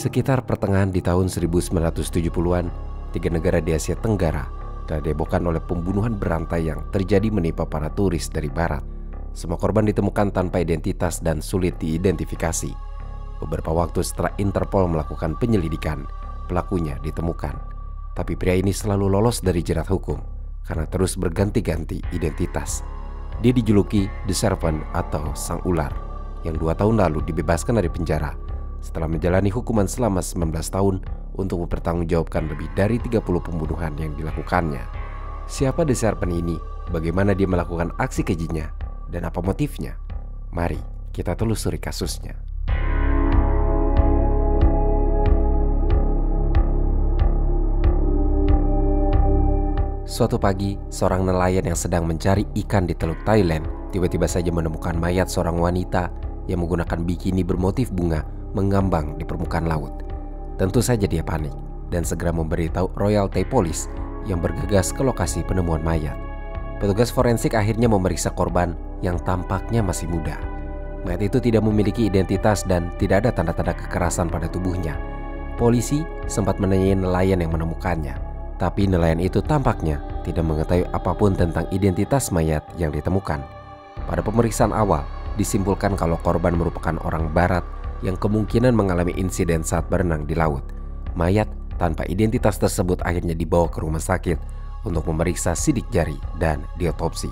Sekitar pertengahan di tahun 1970-an, tiga negara di Asia Tenggara telah dihebohkan oleh pembunuhan berantai yang terjadi menimpa para turis dari barat. Semua korban ditemukan tanpa identitas dan sulit diidentifikasi. Beberapa waktu setelah Interpol melakukan penyelidikan, pelakunya ditemukan. Tapi pria ini selalu lolos dari jerat hukum karena terus berganti-ganti identitas. Dia dijuluki The Serpent atau Sang Ular, yang 2 tahun lalu dibebaskan dari penjara setelah menjalani hukuman selama 19 tahun untuk mempertanggungjawabkan lebih dari 30 pembunuhan yang dilakukannya. Siapa The Serpent ini? Bagaimana dia melakukan aksi kejinya? Dan apa motifnya? Mari kita telusuri kasusnya. Suatu pagi, seorang nelayan yang sedang mencari ikan di Teluk Thailand tiba-tiba saja menemukan mayat seorang wanita yang menggunakan bikini bermotif bunga mengambang di permukaan laut. Tentu saja dia panik dan segera memberitahu Royal Thai Police yang bergegas ke lokasi penemuan mayat. Petugas forensik akhirnya memeriksa korban yang tampaknya masih muda. Mayat itu tidak memiliki identitas dan tidak ada tanda-tanda kekerasan pada tubuhnya. Polisi sempat menanyai nelayan yang menemukannya, tapi nelayan itu tampaknya tidak mengetahui apapun tentang identitas mayat yang ditemukan. Pada pemeriksaan awal, disimpulkan kalau korban merupakan orang barat yang kemungkinan mengalami insiden saat berenang di laut. Mayat tanpa identitas tersebut akhirnya dibawa ke rumah sakit untuk memeriksa sidik jari dan diotopsi.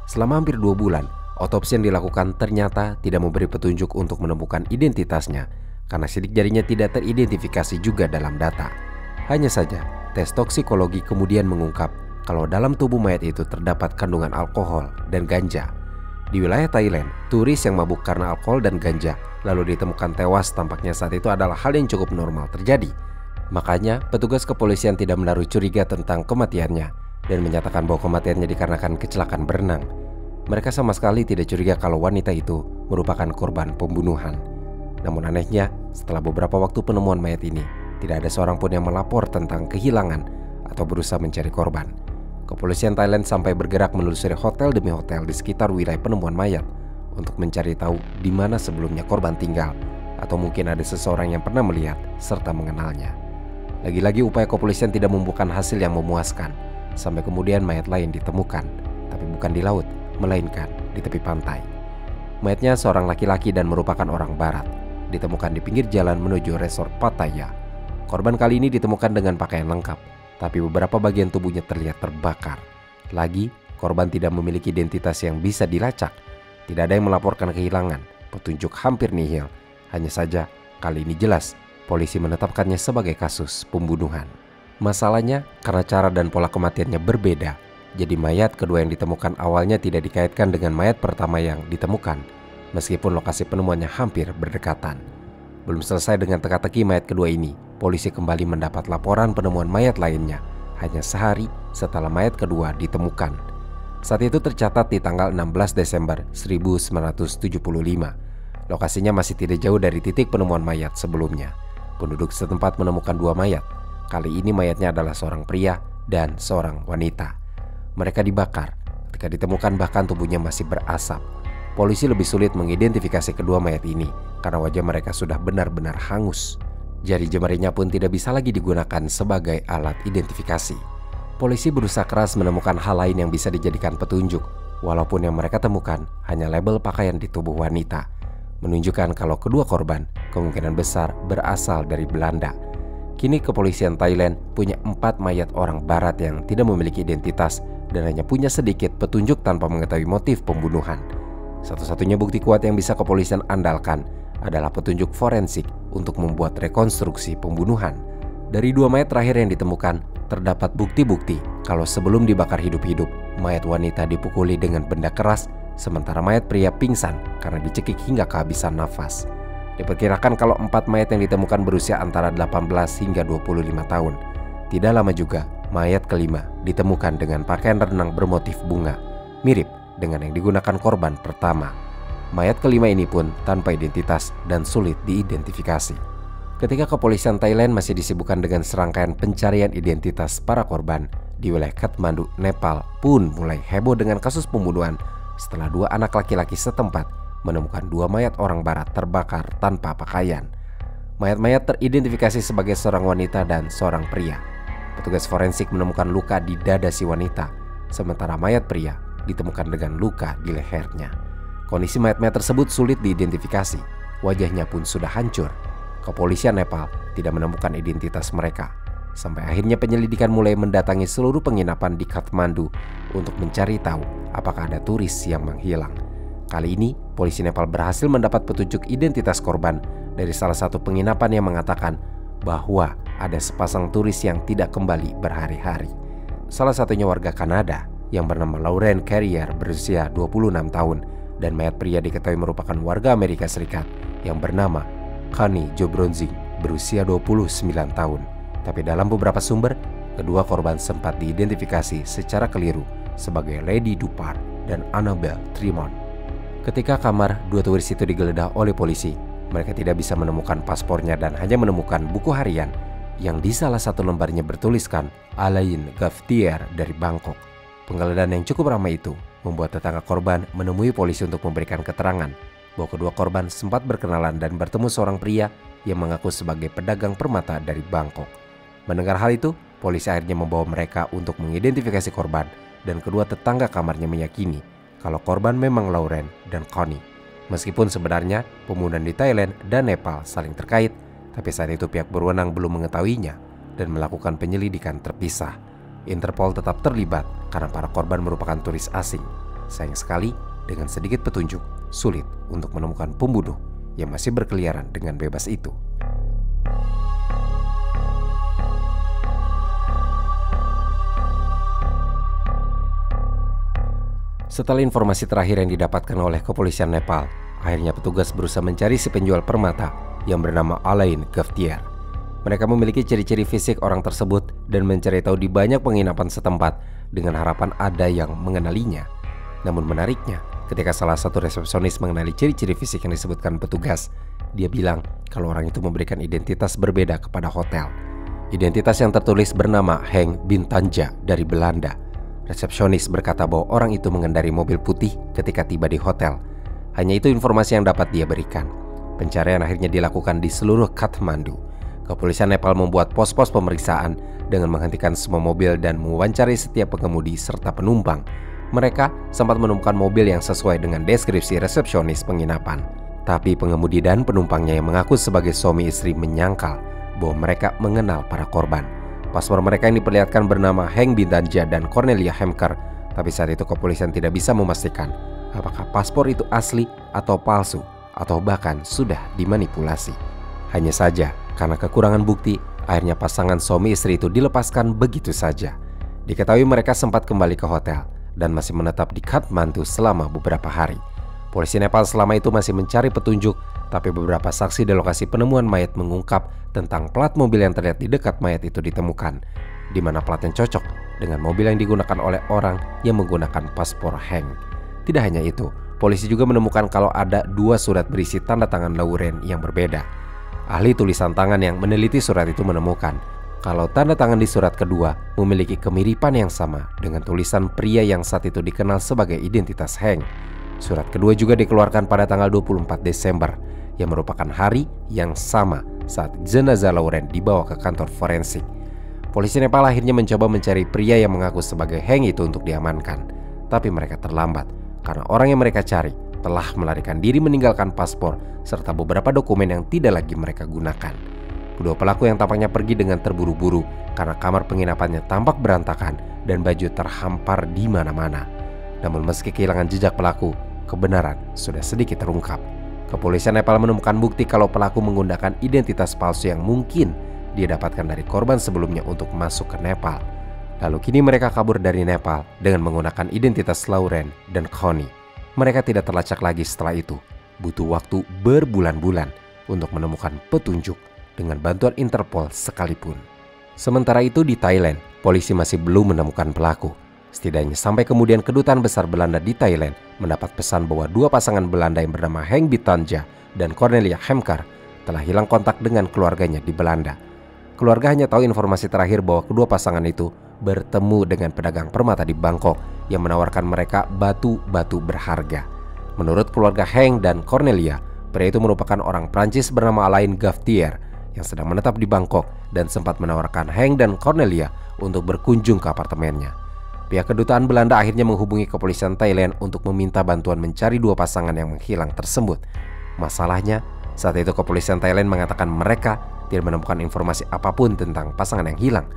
Selama hampir 2 bulan, otopsi yang dilakukan ternyata tidak memberi petunjuk untuk menemukan identitasnya karena sidik jarinya tidak teridentifikasi juga dalam data. Hanya saja, tes toksikologi kemudian mengungkap kalau dalam tubuh mayat itu terdapat kandungan alkohol dan ganja. Di wilayah Thailand, turis yang mabuk karena alkohol dan ganja lalu ditemukan tewas tampaknya saat itu adalah hal yang cukup normal terjadi. Makanya, petugas kepolisian tidak menaruh curiga tentang kematiannya dan menyatakan bahwa kematiannya dikarenakan kecelakaan berenang. Mereka sama sekali tidak curiga kalau wanita itu merupakan korban pembunuhan. Namun anehnya, setelah beberapa waktu penemuan mayat ini, tidak ada seorang pun yang melapor tentang kehilangan atau berusaha mencari korban. Kepolisian Thailand sampai bergerak menelusuri hotel demi hotel di sekitar wilayah penemuan mayat untuk mencari tahu di mana sebelumnya korban tinggal atau mungkin ada seseorang yang pernah melihat serta mengenalnya. Lagi-lagi upaya kepolisian tidak membuahkan hasil yang memuaskan sampai kemudian mayat lain ditemukan, tapi bukan di laut, melainkan di tepi pantai. Mayatnya seorang laki-laki dan merupakan orang barat, ditemukan di pinggir jalan menuju resort Pattaya. Korban kali ini ditemukan dengan pakaian lengkap, tapi beberapa bagian tubuhnya terlihat terbakar. Lagi, korban tidak memiliki identitas yang bisa dilacak. Tidak ada yang melaporkan kehilangan, petunjuk hampir nihil. Hanya saja, kali ini jelas, polisi menetapkannya sebagai kasus pembunuhan. Masalahnya, karena cara dan pola kematiannya berbeda, jadi mayat kedua yang ditemukan awalnya tidak dikaitkan dengan mayat pertama yang ditemukan, meskipun lokasi penemuannya hampir berdekatan. Belum selesai dengan teka-teki mayat kedua ini, polisi kembali mendapat laporan penemuan mayat lainnya hanya sehari setelah mayat kedua ditemukan. Saat itu tercatat di tanggal 16 Desember 1975. Lokasinya masih tidak jauh dari titik penemuan mayat sebelumnya. Penduduk setempat menemukan 2 mayat. Kali ini mayatnya adalah seorang pria dan seorang wanita. Mereka dibakar. Ketika ditemukan bahkan tubuhnya masih berasap. Polisi lebih sulit mengidentifikasi kedua mayat ini karena wajah mereka sudah benar-benar hangus. Jari jemarinya pun tidak bisa lagi digunakan sebagai alat identifikasi. Polisi berusaha keras menemukan hal lain yang bisa dijadikan petunjuk, walaupun yang mereka temukan hanya label pakaian di tubuh wanita, menunjukkan kalau kedua korban kemungkinan besar berasal dari Belanda. Kini kepolisian Thailand punya 4 mayat orang barat yang tidak memiliki identitas dan hanya punya sedikit petunjuk tanpa mengetahui motif pembunuhan. Satu-satunya bukti kuat yang bisa kepolisian andalkan adalah petunjuk forensik untuk membuat rekonstruksi pembunuhan. Dari 2 mayat terakhir yang ditemukan, terdapat bukti-bukti kalau sebelum dibakar hidup-hidup, mayat wanita dipukuli dengan benda keras, sementara mayat pria pingsan karena dicekik hingga kehabisan nafas. Diperkirakan kalau 4 mayat yang ditemukan berusia antara 18 hingga 25 tahun. Tidak lama juga, mayat kelima ditemukan dengan pakaian renang bermotif bunga, mirip dengan yang digunakan korban pertama. Mayat kelima ini pun tanpa identitas dan sulit diidentifikasi. Ketika kepolisian Thailand masih disibukkan dengan serangkaian pencarian identitas para korban, di wilayah Kathmandu, Nepal pun mulai heboh dengan kasus pembunuhan setelah 2 anak laki-laki setempat menemukan 2 mayat orang barat terbakar tanpa pakaian. Mayat-mayat teridentifikasi sebagai seorang wanita dan seorang pria. Petugas forensik menemukan luka di dada si wanita, sementara mayat pria ditemukan dengan luka di lehernya. Kondisi mayat-mayat tersebut sulit diidentifikasi, wajahnya pun sudah hancur. Kepolisian Nepal tidak menemukan identitas mereka. Sampai akhirnya penyelidikan mulai mendatangi seluruh penginapan di Kathmandu untuk mencari tahu apakah ada turis yang menghilang. Kali ini, polisi Nepal berhasil mendapat petunjuk identitas korban dari salah satu penginapan yang mengatakan bahwa ada sepasang turis yang tidak kembali berhari-hari. Salah satunya warga Kanada yang bernama Lauren Carrier berusia 26 tahun dan mayat pria diketahui merupakan warga Amerika Serikat yang bernama Connie Jobronzing berusia 29 tahun. Tapi dalam beberapa sumber, kedua korban sempat diidentifikasi secara keliru sebagai Lady Dupar dan Annabelle Tremont. Ketika kamar dua turis itu digeledah oleh polisi, mereka tidak bisa menemukan paspornya dan hanya menemukan buku harian yang di salah satu lembarnya bertuliskan Alain Gaftier dari Bangkok. Penggeledahan yang cukup ramai itu membuat tetangga korban menemui polisi untuk memberikan keterangan bahwa kedua korban sempat berkenalan dan bertemu seorang pria yang mengaku sebagai pedagang permata dari Bangkok. Mendengar hal itu, polisi akhirnya membawa mereka untuk mengidentifikasi korban dan kedua tetangga kamarnya meyakini kalau korban memang Lauren dan Connie. Meskipun sebenarnya pembunuhan di Thailand dan Nepal saling terkait, tapi saat itu pihak berwenang belum mengetahuinya dan melakukan penyelidikan terpisah. Interpol tetap terlibat karena para korban merupakan turis asing. Sayang sekali, dengan sedikit petunjuk, sulit untuk menemukan pembunuh yang masih berkeliaran dengan bebas itu. Setelah informasi terakhir yang didapatkan oleh kepolisian Nepal, akhirnya petugas berusaha mencari si penjual permata yang bernama Alain Gaftier. Mereka memiliki ciri-ciri fisik orang tersebut dan mencari tahu di banyak penginapan setempat dengan harapan ada yang mengenalinya. Namun menariknya, ketika salah satu resepsionis mengenali ciri-ciri fisik yang disebutkan petugas, dia bilang kalau orang itu memberikan identitas berbeda kepada hotel. Identitas yang tertulis bernama Henk Bintanja dari Belanda. Resepsionis berkata bahwa orang itu mengendari mobil putih ketika tiba di hotel. Hanya itu informasi yang dapat dia berikan. Pencarian akhirnya dilakukan di seluruh Kathmandu. Kepolisian Nepal membuat pos-pos pemeriksaan dengan menghentikan semua mobil dan mewawancari setiap pengemudi serta penumpang. Mereka sempat menemukan mobil yang sesuai dengan deskripsi resepsionis penginapan. Tapi pengemudi dan penumpangnya yang mengaku sebagai suami istri menyangkal bahwa mereka mengenal para korban. Paspor mereka yang diperlihatkan bernama Henk Bintanja dan Cornelia Hemker, tapi saat itu kepolisian tidak bisa memastikan apakah paspor itu asli atau palsu atau bahkan sudah dimanipulasi. Hanya saja karena kekurangan bukti, akhirnya pasangan suami istri itu dilepaskan begitu saja. Diketahui mereka sempat kembali ke hotel dan masih menetap di Kathmandu selama beberapa hari. Polisi Nepal selama itu masih mencari petunjuk, tapi beberapa saksi di lokasi penemuan mayat mengungkap tentang plat mobil yang terlihat di dekat mayat itu ditemukan, di mana platnya cocok dengan mobil yang digunakan oleh orang yang menggunakan paspor Henk. Tidak hanya itu, polisi juga menemukan kalau ada dua surat berisi tanda tangan Lauren yang berbeda. Ahli tulisan tangan yang meneliti surat itu menemukan kalau tanda tangan di surat kedua memiliki kemiripan yang sama dengan tulisan pria yang saat itu dikenal sebagai identitas Henk. Surat kedua juga dikeluarkan pada tanggal 24 Desember, yang merupakan hari yang sama saat jenazah Lauren dibawa ke kantor forensik. Polisi Nepal akhirnya mencoba mencari pria yang mengaku sebagai Henk itu untuk diamankan, tapi mereka terlambat karena orang yang mereka cari telah melarikan diri meninggalkan paspor serta beberapa dokumen yang tidak lagi mereka gunakan. Kedua pelaku yang tampaknya pergi dengan terburu-buru karena kamar penginapannya tampak berantakan dan baju terhampar di mana-mana. Namun meski kehilangan jejak pelaku, kebenaran sudah sedikit terungkap. Kepolisian Nepal menemukan bukti kalau pelaku menggunakan identitas palsu yang mungkin dia dapatkan dari korban sebelumnya untuk masuk ke Nepal. Lalu kini mereka kabur dari Nepal dengan menggunakan identitas Lauren dan Connie. Mereka tidak terlacak lagi setelah itu. Butuh waktu berbulan-bulan untuk menemukan petunjuk dengan bantuan Interpol sekalipun. Sementara itu di Thailand, polisi masih belum menemukan pelaku. Setidaknya sampai kemudian Kedutaan Besar Belanda di Thailand mendapat pesan bahwa dua pasangan Belanda yang bernama Henk Bintanja dan Cornelia Hemker telah hilang kontak dengan keluarganya di Belanda. Keluarga hanya tahu informasi terakhir bahwa kedua pasangan itu bertemu dengan pedagang permata di Bangkok yang menawarkan mereka batu-batu berharga. Menurut keluarga Henk dan Cornelia, pria itu merupakan orang Prancis bernama Alain Gaftier yang sedang menetap di Bangkok dan sempat menawarkan Hank dan Cornelia untuk berkunjung ke apartemennya. Pihak kedutaan Belanda akhirnya menghubungi kepolisian Thailand untuk meminta bantuan mencari dua pasangan yang menghilang tersebut. Masalahnya, saat itu kepolisian Thailand mengatakan mereka tidak menemukan informasi apapun tentang pasangan yang hilang.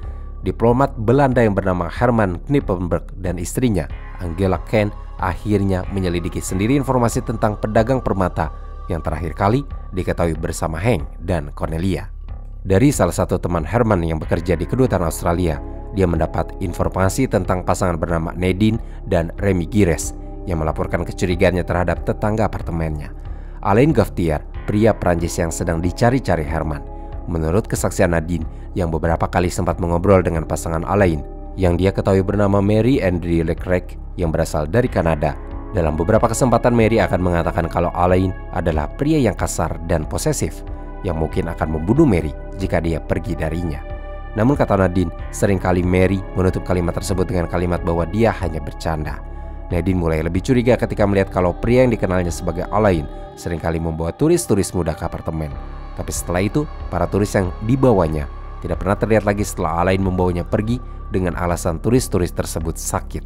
Diplomat Belanda yang bernama Herman Knippenberg dan istrinya, Angela Ken, akhirnya menyelidiki sendiri informasi tentang pedagang permata yang terakhir kali diketahui bersama Hank dan Cornelia. Dari salah satu teman Herman yang bekerja di kedutaan Australia, dia mendapat informasi tentang pasangan bernama Nadine dan Remy Gires yang melaporkan kecurigaannya terhadap tetangga apartemennya, Alain Gauthier, pria Prancis yang sedang dicari-cari Herman. Menurut kesaksian Nadine yang beberapa kali sempat mengobrol dengan pasangan Alain, yang dia ketahui bernama Mary Andre Leclerc yang berasal dari Kanada. Dalam beberapa kesempatan Mary akan mengatakan kalau Alain adalah pria yang kasar dan posesif yang mungkin akan membunuh Mary jika dia pergi darinya. Namun kata Nadine, seringkali Mary menutup kalimat tersebut dengan kalimat bahwa dia hanya bercanda. Nadine mulai lebih curiga ketika melihat kalau pria yang dikenalnya sebagai Alain seringkali membawa turis-turis muda ke apartemen. Tapi setelah itu, para turis yang dibawanya tidak pernah terlihat lagi setelah Alain membawanya pergi dengan alasan turis-turis tersebut sakit.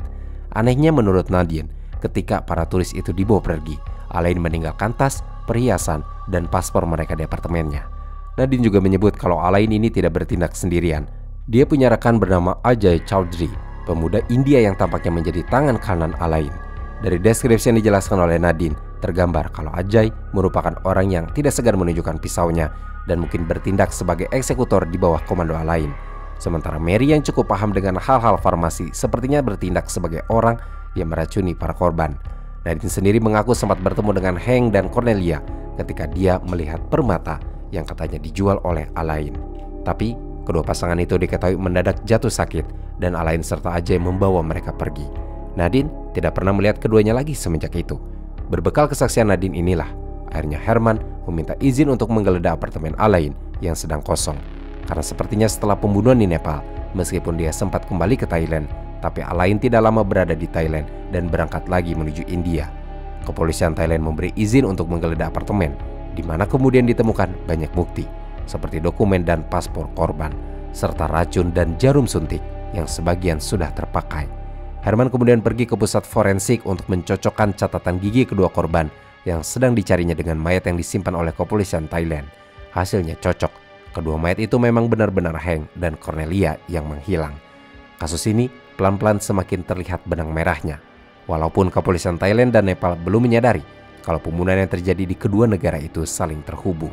Anehnya menurut Nadine, ketika para turis itu dibawa pergi, Alain meninggalkan tas, perhiasan, dan paspor mereka di apartemennya. Nadine juga menyebut kalau Alain ini tidak bertindak sendirian. Dia punya rekan bernama Ajay Chaudhry, pemuda India yang tampaknya menjadi tangan kanan Alain. Dari deskripsi yang dijelaskan oleh Nadine, tergambar kalau Ajay merupakan orang yang tidak segan menunjukkan pisaunya dan mungkin bertindak sebagai eksekutor di bawah komando Alain. Sementara Mary yang cukup paham dengan hal-hal farmasi sepertinya bertindak sebagai orang yang meracuni para korban. Nadine sendiri mengaku sempat bertemu dengan Hank dan Cornelia ketika dia melihat permata yang katanya dijual oleh Alain. Tapi kedua pasangan itu diketahui mendadak jatuh sakit dan Alain serta Ajay membawa mereka pergi. Nadine tidak pernah melihat keduanya lagi semenjak itu. Berbekal kesaksian Nadine inilah akhirnya Herman meminta izin untuk menggeledah apartemen Alain yang sedang kosong. Karena sepertinya setelah pembunuhan di Nepal, meskipun dia sempat kembali ke Thailand, tapi Alain tidak lama berada di Thailand dan berangkat lagi menuju India. Kepolisian Thailand memberi izin untuk menggeledah apartemen, di mana kemudian ditemukan banyak bukti, seperti dokumen dan paspor korban, serta racun dan jarum suntik yang sebagian sudah terpakai. Herman kemudian pergi ke pusat forensik untuk mencocokkan catatan gigi kedua korban yang sedang dicarinya dengan mayat yang disimpan oleh kepolisian Thailand. Hasilnya cocok. Kedua mayat itu memang benar-benar Hank dan Cornelia yang menghilang. Kasus ini pelan-pelan semakin terlihat benang merahnya. Walaupun kepolisian Thailand dan Nepal belum menyadari kalau pembunuhan yang terjadi di kedua negara itu saling terhubung.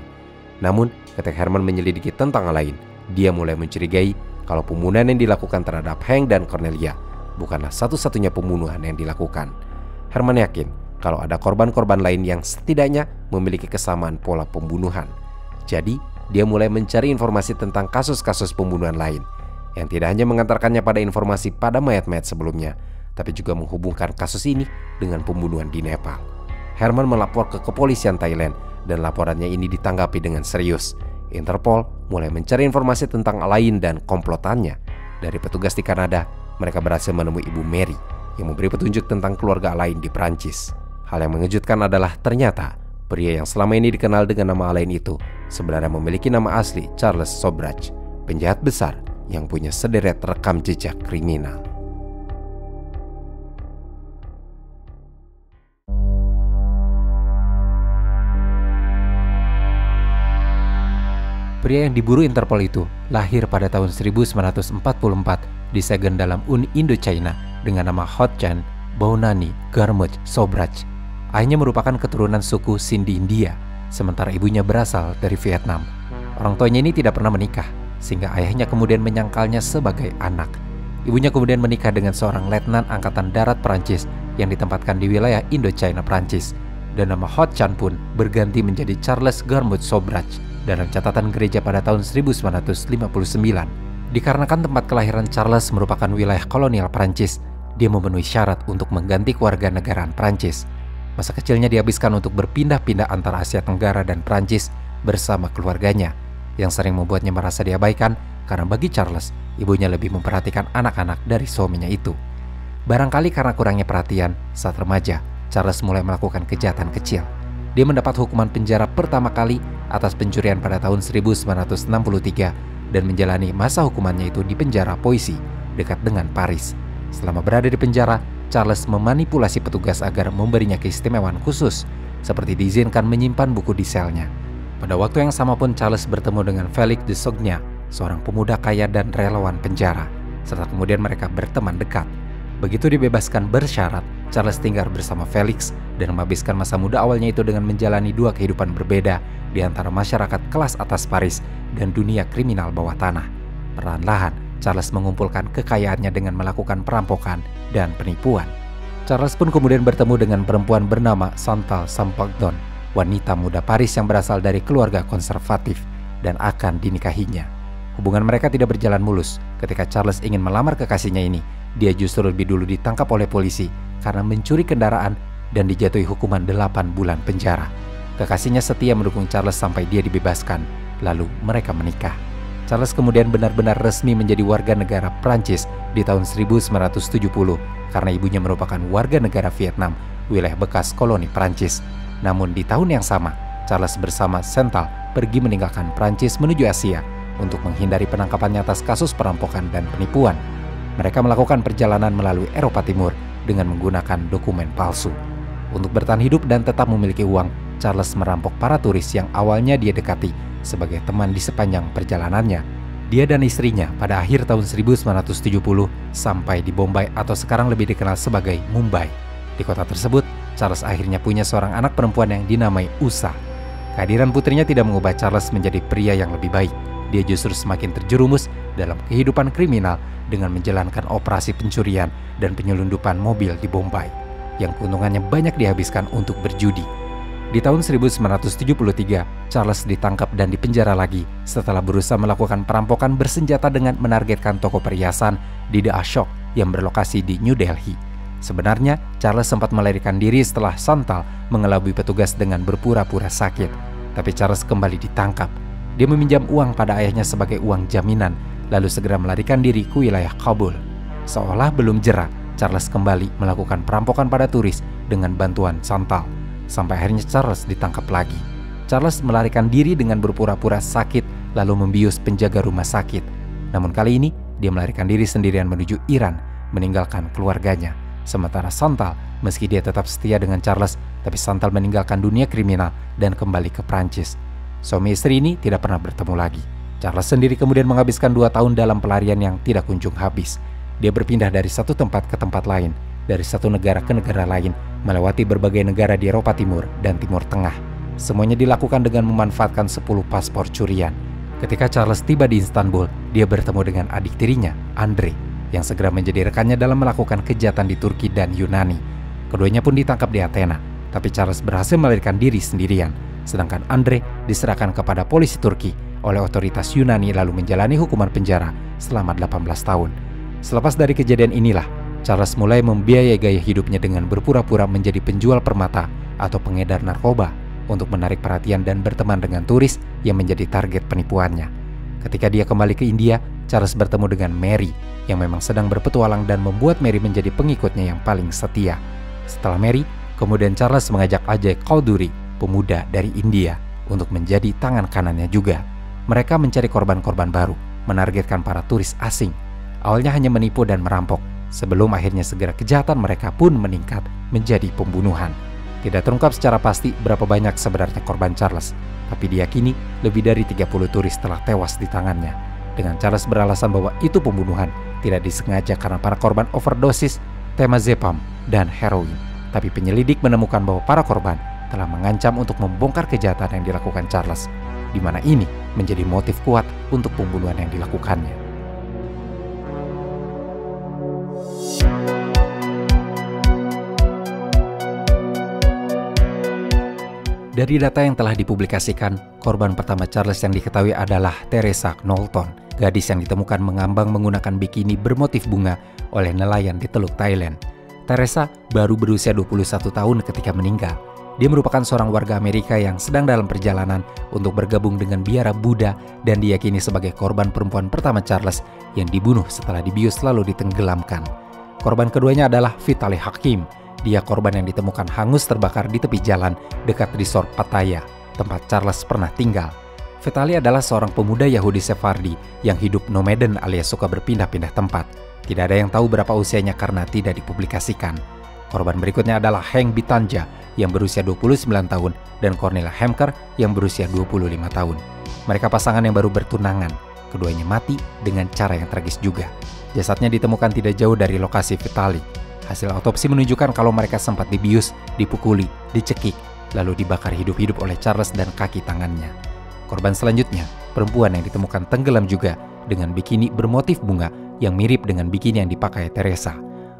Namun, ketika Herman menyelidiki tentang Alain, dia mulai mencurigai kalau pembunuhan yang dilakukan terhadap Hank dan Cornelia bukanlah satu-satunya pembunuhan yang dilakukan. Herman yakin kalau ada korban-korban lain yang setidaknya memiliki kesamaan pola pembunuhan. Jadi, dia mulai mencari informasi tentang kasus-kasus pembunuhan lain yang tidak hanya mengantarkannya pada informasi pada mayat-mayat sebelumnya, tapi juga menghubungkan kasus ini dengan pembunuhan di Nepal. Herman melapor ke kepolisian Thailand dan laporannya ini ditanggapi dengan serius. Interpol mulai mencari informasi tentang Alain dan komplotannya. Dari petugas di Kanada, mereka berhasil menemui Ibu Mary yang memberi petunjuk tentang keluarga Alain di Prancis. Hal yang mengejutkan adalah ternyata pria yang selama ini dikenal dengan nama Alain itu sebenarnya memiliki nama asli Charles Sobhraj, penjahat besar yang punya sederet rekam jejak kriminal. Pria yang diburu Interpol itu lahir pada tahun 1944 di Saigon dalam Uni Indochina dengan nama Hot Chan Bounani Garmut Sobhraj. Ayahnya merupakan keturunan suku Sindhi India, sementara ibunya berasal dari Vietnam. Orang tuanya ini tidak pernah menikah, sehingga ayahnya kemudian menyangkalnya sebagai anak. Ibunya kemudian menikah dengan seorang letnan angkatan darat Prancis yang ditempatkan di wilayah Indochina Prancis. Dan nama Hot Chan pun berganti menjadi Charles Garmut Sobhraj dalam catatan gereja pada tahun 1959. Dikarenakan tempat kelahiran Charles merupakan wilayah kolonial Prancis, dia memenuhi syarat untuk mengganti kewarganegaraan Prancis. Masa kecilnya dihabiskan untuk berpindah-pindah antara Asia Tenggara dan Prancis bersama keluarganya, yang sering membuatnya merasa diabaikan karena bagi Charles, ibunya lebih memperhatikan anak-anak dari suaminya itu. Barangkali karena kurangnya perhatian, saat remaja, Charles mulai melakukan kejahatan kecil. Dia dia mendapat hukuman penjara pertama kali atas pencurian pada tahun 1963 dan menjalani masa hukumannya itu di penjara Poissy, dekat dengan Paris. Selama berada di penjara, Charles memanipulasi petugas agar memberinya keistimewaan khusus, seperti diizinkan menyimpan buku di selnya. Pada waktu yang sama pun Charles bertemu dengan Felix de Sogna, seorang pemuda kaya dan relawan penjara, serta kemudian mereka berteman dekat. Begitu dibebaskan bersyarat, Charles tinggal bersama Felix dan menghabiskan masa muda awalnya itu dengan menjalani dua kehidupan berbeda di antara masyarakat kelas atas Paris dan dunia kriminal bawah tanah. Perlahan-lahan, Charles mengumpulkan kekayaannya dengan melakukan perampokan dan penipuan. Charles pun kemudian bertemu dengan perempuan bernama Chantal Champollion, wanita muda Paris yang berasal dari keluarga konservatif, dan akan dinikahinya. Hubungan mereka tidak berjalan mulus. Ketika Charles ingin melamar kekasihnya ini, dia justru lebih dulu ditangkap oleh polisi karena mencuri kendaraan dan dijatuhi hukuman 8 bulan penjara. Kekasihnya setia mendukung Charles sampai dia dibebaskan, lalu mereka menikah. Charles kemudian benar-benar resmi menjadi warga negara Prancis di tahun 1970 karena ibunya merupakan warga negara Vietnam, wilayah bekas koloni Prancis. Namun di tahun yang sama, Charles bersama Chantal pergi meninggalkan Prancis menuju Asia untuk menghindari penangkapannya atas kasus perampokan dan penipuan. Mereka melakukan perjalanan melalui Eropa Timur dengan menggunakan dokumen palsu. Untuk bertahan hidup dan tetap memiliki uang, Charles merampok para turis yang awalnya dia dekati sebagai teman di sepanjang perjalanannya. Dia dan istrinya pada akhir tahun 1970 sampai di Bombay atau sekarang lebih dikenal sebagai Mumbai. Di kota tersebut, Charles akhirnya punya seorang anak perempuan yang dinamai Usha. Kehadiran putrinya tidak mengubah Charles menjadi pria yang lebih baik. Dia justru semakin terjerumus dalam kehidupan kriminal dengan menjalankan operasi pencurian dan penyelundupan mobil di Bombay, yang keuntungannya banyak dihabiskan untuk berjudi. Di tahun 1973, Charles ditangkap dan dipenjara lagi setelah berusaha melakukan perampokan bersenjata dengan menargetkan toko perhiasan di The Ashok yang berlokasi di New Delhi. Sebenarnya, Charles sempat melarikan diri setelah Chantal mengelabui petugas dengan berpura-pura sakit. Tapi Charles kembali ditangkap. Dia meminjam uang pada ayahnya sebagai uang jaminan, lalu segera melarikan diri ke wilayah Kabul. Seolah belum jera, Charles kembali melakukan perampokan pada turis dengan bantuan Chantal. Sampai akhirnya Charles ditangkap lagi. Charles melarikan diri dengan berpura-pura sakit, lalu membius penjaga rumah sakit. Namun kali ini, dia melarikan diri sendirian menuju Iran, meninggalkan keluarganya. Sementara Chantal, meski dia tetap setia dengan Charles, tapi Chantal meninggalkan dunia kriminal dan kembali ke Prancis. Suami istri ini tidak pernah bertemu lagi. Charles sendiri kemudian menghabiskan 2 tahun dalam pelarian yang tidak kunjung habis. Dia berpindah dari satu tempat ke tempat lain, dari satu negara ke negara lain, melewati berbagai negara di Eropa Timur dan Timur Tengah. Semuanya dilakukan dengan memanfaatkan 10 paspor curian. Ketika Charles tiba di Istanbul, dia bertemu dengan adik tirinya, Andre, yang segera menjadi rekannya dalam melakukan kejahatan di Turki dan Yunani. Keduanya pun ditangkap di Athena, tapi Charles berhasil melarikan diri sendirian. Sedangkan Andre diserahkan kepada polisi Turki oleh otoritas Yunani lalu menjalani hukuman penjara selama 18 tahun. Selepas dari kejadian inilah, Charles mulai membiayai gaya hidupnya dengan berpura-pura menjadi penjual permata atau pengedar narkoba untuk menarik perhatian dan berteman dengan turis yang menjadi target penipuannya. Ketika dia kembali ke India, Charles bertemu dengan Mary yang memang sedang berpetualang dan membuat Mary menjadi pengikutnya yang paling setia. Setelah Mary, kemudian Charles mengajak Ajay Chowdhury, pemuda dari India, untuk menjadi tangan kanannya juga. Mereka mencari korban-korban baru, menargetkan para turis asing. Awalnya hanya menipu dan merampok, sebelum akhirnya segera kejahatan mereka pun meningkat menjadi pembunuhan. Tidak terungkap secara pasti berapa banyak sebenarnya korban Charles, tapi diyakini lebih dari 30 turis telah tewas di tangannya. Dengan Charles beralasan bahwa itu pembunuhan tidak disengaja karena para korban overdosis temazepam dan heroin. Tapi penyelidik menemukan bahwa para korban telah mengancam untuk membongkar kejahatan yang dilakukan Charles, di mana ini menjadi motif kuat untuk pembunuhan yang dilakukannya. Dari data yang telah dipublikasikan, korban pertama Charles yang diketahui adalah Teresa Knowlton, gadis yang ditemukan mengambang menggunakan bikini bermotif bunga oleh nelayan di Teluk Thailand. Teresa baru berusia 21 tahun ketika meninggal. Dia merupakan seorang warga Amerika yang sedang dalam perjalanan untuk bergabung dengan biara Buddha dan diyakini sebagai korban perempuan pertama Charles yang dibunuh setelah dibius lalu ditenggelamkan. Korban keduanya adalah Vitaly Hakim Dia korban yang ditemukan hangus terbakar di tepi jalan dekat resort Pattaya, tempat Charles pernah tinggal. Vitali adalah seorang pemuda Yahudi Sephardi yang hidup nomaden alias suka berpindah-pindah tempat. Tidak ada yang tahu berapa usianya karena tidak dipublikasikan. Korban berikutnya adalah Henk Bitanja yang berusia 29 tahun dan Cornelia Hemker yang berusia 25 tahun. Mereka pasangan yang baru bertunangan. Keduanya mati dengan cara yang tragis juga. Jasadnya ditemukan tidak jauh dari lokasi Vitali. Hasil autopsi menunjukkan kalau mereka sempat dibius, dipukuli, dicekik, lalu dibakar hidup-hidup oleh Charles dan kaki tangannya. Korban selanjutnya, perempuan yang ditemukan tenggelam juga dengan bikini bermotif bunga yang mirip dengan bikini yang dipakai Teresa.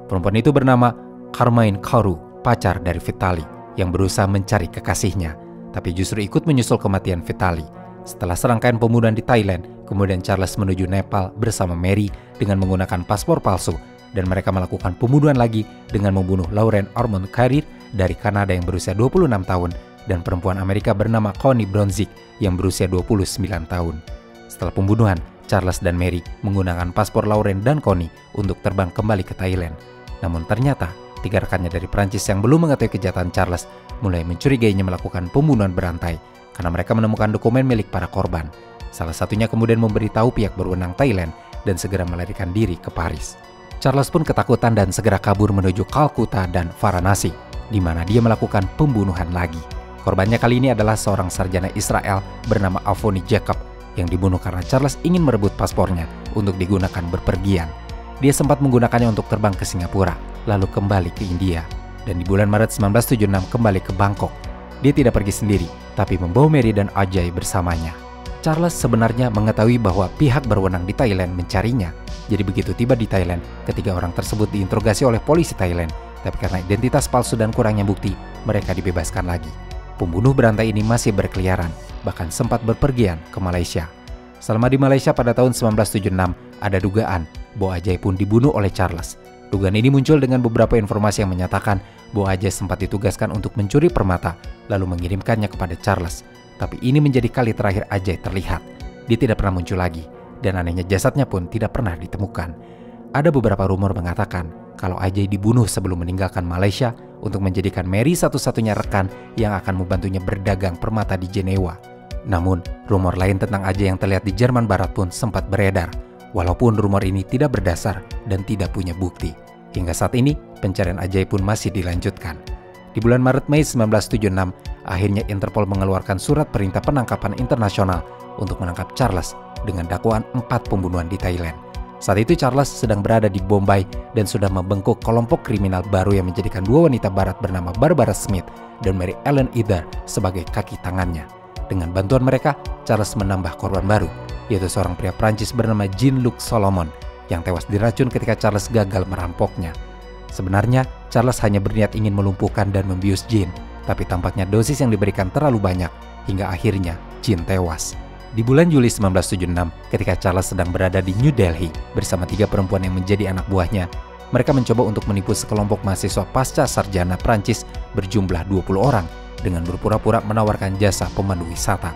Perempuan itu bernama Carmine Kauru, pacar dari Vitali, yang berusaha mencari kekasihnya, tapi justru ikut menyusul kematian Vitali. Setelah serangkaian pembunuhan di Thailand, kemudian Charles menuju Nepal bersama Mary dengan menggunakan paspor palsu, dan mereka melakukan pembunuhan lagi dengan membunuh Lauren Ormond Carrier dari Kanada yang berusia 26 tahun dan perempuan Amerika bernama Connie Bronzik yang berusia 29 tahun. Setelah pembunuhan, Charles dan Mary menggunakan paspor Lauren dan Connie untuk terbang kembali ke Thailand. Namun ternyata 3 rekannya dari Prancis yang belum mengetahui kejahatan Charles mulai mencurigainya melakukan pembunuhan berantai karena mereka menemukan dokumen milik para korban. Salah satunya kemudian memberitahu pihak berwenang Thailand dan segera melarikan diri ke Paris. Charles pun ketakutan dan segera kabur menuju Kalkuta dan Varanasi, di mana dia melakukan pembunuhan lagi. Korbannya kali ini adalah seorang sarjana Israel bernama Avoni Jacob yang dibunuh karena Charles ingin merebut paspornya untuk digunakan berpergian. Dia sempat menggunakannya untuk terbang ke Singapura, lalu kembali ke India, dan di bulan Maret 1976 kembali ke Bangkok. Dia tidak pergi sendiri, tapi membawa Mary dan Ajay bersamanya. Charles sebenarnya mengetahui bahwa pihak berwenang di Thailand mencarinya. Jadi begitu tiba di Thailand, ketiga orang tersebut diinterogasi oleh polisi Thailand, tapi karena identitas palsu dan kurangnya bukti, mereka dibebaskan lagi. Pembunuh berantai ini masih berkeliaran, bahkan sempat berpergian ke Malaysia. Selama di Malaysia pada tahun 1976, ada dugaan bahwa Ajay pun dibunuh oleh Charles. Dugaan ini muncul dengan beberapa informasi yang menyatakan bahwa Ajay sempat ditugaskan untuk mencuri permata, lalu mengirimkannya kepada Charles. Tapi ini menjadi kali terakhir Ajay terlihat. Dia tidak pernah muncul lagi, dan anehnya jasadnya pun tidak pernah ditemukan. Ada beberapa rumor mengatakan kalau Ajay dibunuh sebelum meninggalkan Malaysia untuk menjadikan Mary satu-satunya rekan yang akan membantunya berdagang permata di Jenewa. Namun, rumor lain tentang Ajay yang terlihat di Jerman Barat pun sempat beredar, walaupun rumor ini tidak berdasar dan tidak punya bukti. Hingga saat ini, pencarian Ajay pun masih dilanjutkan. Di bulan Maret-Mei 1976, akhirnya Interpol mengeluarkan surat perintah penangkapan internasional untuk menangkap Charles dengan dakwaan 4 pembunuhan di Thailand. Saat itu Charles sedang berada di Bombay dan sudah membengkuk kelompok kriminal baru yang menjadikan 2 wanita barat bernama Barbara Smith dan Mary Ellen Ether sebagai kaki tangannya. Dengan bantuan mereka, Charles menambah korban baru, yaitu seorang pria Prancis bernama Jean-Luc Solomon yang tewas diracun ketika Charles gagal merampoknya. Sebenarnya, Charles hanya berniat ingin melumpuhkan dan membius Jean, tapi tampaknya dosis yang diberikan terlalu banyak hingga akhirnya Jean tewas. Di bulan Juli 1976, ketika Charles sedang berada di New Delhi bersama 3 perempuan yang menjadi anak buahnya, mereka mencoba untuk menipu sekelompok mahasiswa pasca sarjana Prancis berjumlah 20 orang dengan berpura-pura menawarkan jasa pemandu wisata.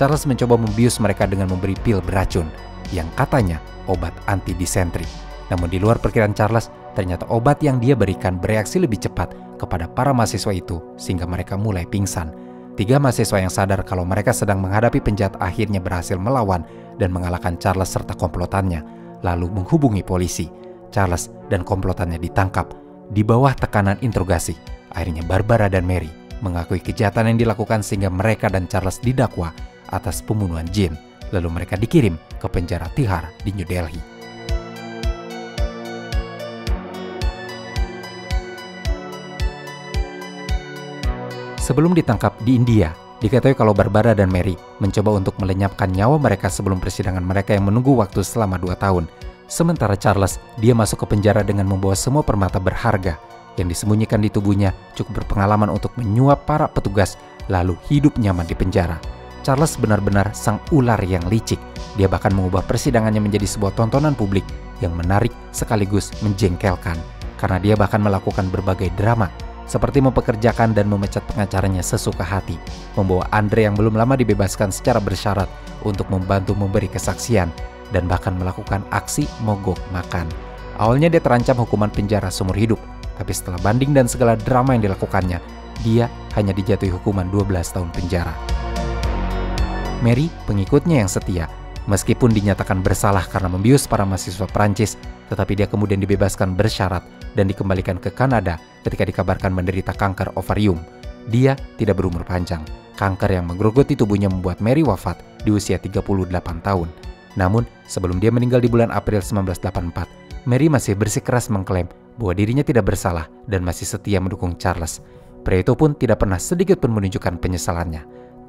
Charles mencoba membius mereka dengan memberi pil beracun yang katanya obat anti-disentri. Namun di luar perkiraan Charles, ternyata obat yang dia berikan bereaksi lebih cepat kepada para mahasiswa itu sehingga mereka mulai pingsan. 3 mahasiswa yang sadar kalau mereka sedang menghadapi penjahat akhirnya berhasil melawan dan mengalahkan Charles serta komplotannya, lalu menghubungi polisi. Charles dan komplotannya ditangkap. Di bawah tekanan interogasi, akhirnya Barbara dan Mary mengakui kejahatan yang dilakukan sehingga mereka dan Charles didakwa atas pembunuhan Jean. Lalu mereka dikirim ke penjara Tihar di New Delhi. Sebelum ditangkap di India, diketahui kalau Barbara dan Mary mencoba untuk melenyapkan nyawa mereka sebelum persidangan mereka yang menunggu waktu selama 2 tahun. Sementara Charles, dia masuk ke penjara dengan membawa semua permata berharga yang disembunyikan di tubuhnya, cukup berpengalaman untuk menyuap para petugas, lalu hidup nyaman di penjara. Charles benar-benar sang ular yang licik. Dia bahkan mengubah persidangannya menjadi sebuah tontonan publik yang menarik sekaligus menjengkelkan, karena dia bahkan melakukan berbagai drama, seperti mempekerjakan dan memecat pengacaranya sesuka hati, membawa Andre yang belum lama dibebaskan secara bersyarat untuk membantu memberi kesaksian, dan bahkan melakukan aksi mogok makan. Awalnya dia terancam hukuman penjara seumur hidup, Tapi setelah banding dan segala drama yang dilakukannya, dia hanya dijatuhi hukuman 12 tahun penjara. Mary, pengikutnya yang setia, meskipun dinyatakan bersalah karena membius para mahasiswa Prancis, tetapi dia kemudian dibebaskan bersyarat dan dikembalikan ke Kanada ketika dikabarkan menderita kanker ovarium. Dia tidak berumur panjang. Kanker yang menggerogoti tubuhnya membuat Mary wafat di usia 38 tahun. Namun, sebelum dia meninggal di bulan April 1984, Mary masih bersikeras mengklaim bahwa dirinya tidak bersalah dan masih setia mendukung Charles. Pria itu pun tidak pernah sedikit pun menunjukkan penyesalannya.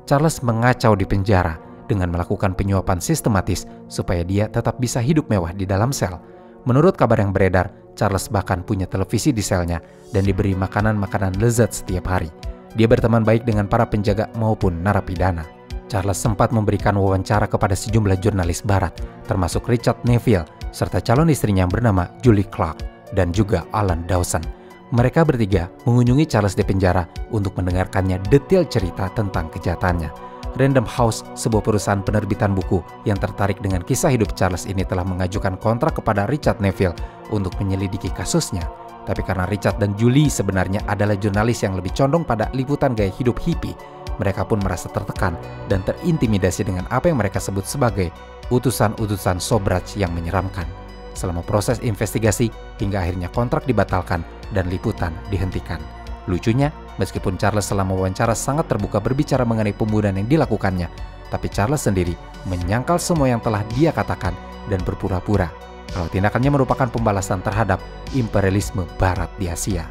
Charles mengacau di penjara dengan melakukan penyuapan sistematis supaya dia tetap bisa hidup mewah di dalam sel. Menurut kabar yang beredar, Charles bahkan punya televisi di selnya dan diberi makanan-makanan lezat setiap hari. Dia berteman baik dengan para penjaga maupun narapidana. Charles sempat memberikan wawancara kepada sejumlah jurnalis barat, termasuk Richard Neville, serta calon istrinya yang bernama Julie Clark, dan juga Alan Dawson. Mereka bertiga mengunjungi Charles di penjara untuk mendengarkannya detail cerita tentang kejahatannya. Random House, sebuah perusahaan penerbitan buku yang tertarik dengan kisah hidup Charles ini, telah mengajukan kontrak kepada Richard Neville untuk menyelidiki kasusnya. Tapi karena Richard dan Julie sebenarnya adalah jurnalis yang lebih condong pada liputan gaya hidup hippie, mereka pun merasa tertekan dan terintimidasi dengan apa yang mereka sebut sebagai utusan-utusan Sobrach yang menyeramkan. Selama proses investigasi, hingga akhirnya kontrak dibatalkan dan liputan dihentikan. Lucunya, meskipun Charles selama wawancara sangat terbuka berbicara mengenai pembunuhan yang dilakukannya, tapi Charles sendiri menyangkal semua yang telah dia katakan dan berpura-pura kalau tindakannya merupakan pembalasan terhadap imperialisme Barat di Asia.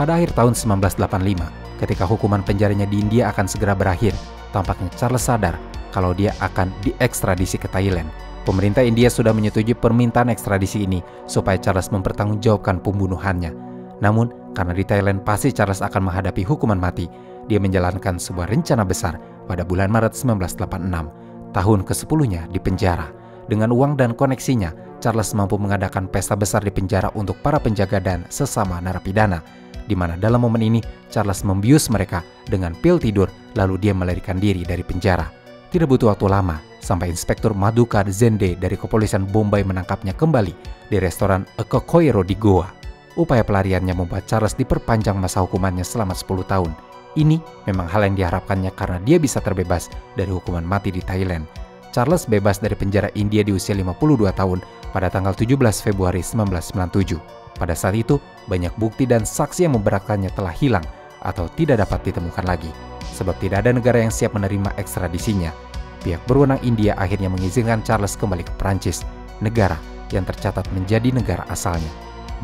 Pada akhir tahun 1985, ketika hukuman penjaranya di India akan segera berakhir, tampaknya Charles sadar kalau dia akan diekstradisi ke Thailand. Pemerintah India sudah menyetujui permintaan ekstradisi ini supaya Charles mempertanggungjawabkan pembunuhannya. Namun, karena di Thailand pasti Charles akan menghadapi hukuman mati, dia menjalankan sebuah rencana besar pada bulan Maret 1986, tahun ke-10-nya di penjara. Dengan uang dan koneksinya, Charles mampu mengadakan pesta besar di penjara untuk para penjaga dan sesama narapidana, di mana dalam momen ini Charles membius mereka dengan pil tidur, lalu dia melarikan diri dari penjara. Tidak butuh waktu lama sampai Inspektur Madhukar Zende dari kepolisian Bombay menangkapnya kembali di restoran A Cocoiro di Goa. Upaya pelariannya membuat Charles diperpanjang masa hukumannya selama 10 tahun. Ini memang hal yang diharapkannya karena dia bisa terbebas dari hukuman mati di Thailand. Charles bebas dari penjara India di usia 52 tahun pada tanggal 17 Februari 1997. Pada saat itu, banyak bukti dan saksi yang memberatkannya telah hilang atau tidak dapat ditemukan lagi. Sebab tidak ada negara yang siap menerima ekstradisinya. Pihak berwenang India akhirnya mengizinkan Charles kembali ke Prancis, negara yang tercatat menjadi negara asalnya.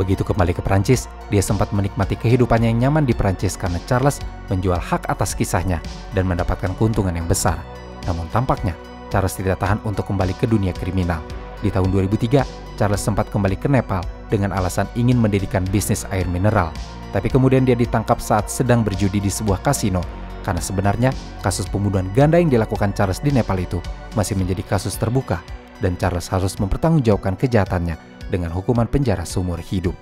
Begitu kembali ke Prancis, dia sempat menikmati kehidupannya yang nyaman di Prancis karena Charles menjual hak atas kisahnya dan mendapatkan keuntungan yang besar. Namun tampaknya, Charles tidak tahan untuk kembali ke dunia kriminal. Di tahun 2003, Charles sempat kembali ke Nepal dengan alasan ingin mendirikan bisnis air mineral. Tapi kemudian dia ditangkap saat sedang berjudi di sebuah kasino, karena sebenarnya kasus pembunuhan ganda yang dilakukan Charles di Nepal itu masih menjadi kasus terbuka, dan Charles harus mempertanggungjawabkan kejahatannya dengan hukuman penjara seumur hidup.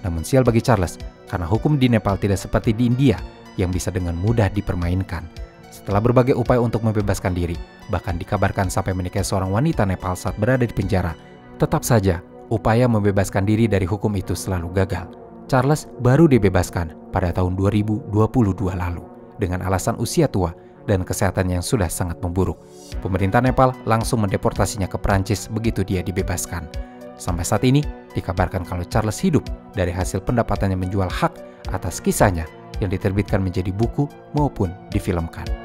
Namun sial bagi Charles, karena hukum di Nepal tidak seperti di India yang bisa dengan mudah dipermainkan. Setelah berbagai upaya untuk membebaskan diri, bahkan dikabarkan sampai menikahi seorang wanita Nepal saat berada di penjara, tetap saja upaya membebaskan diri dari hukum itu selalu gagal. Charles baru dibebaskan pada tahun 2022 lalu dengan alasan usia tua dan kesehatan yang sudah sangat memburuk. Pemerintah Nepal langsung mendeportasinya ke Prancis begitu dia dibebaskan. Sampai saat ini, dikabarkan kalau Charles hidup dari hasil pendapatannya menjual hak atas kisahnya yang diterbitkan menjadi buku maupun difilmkan.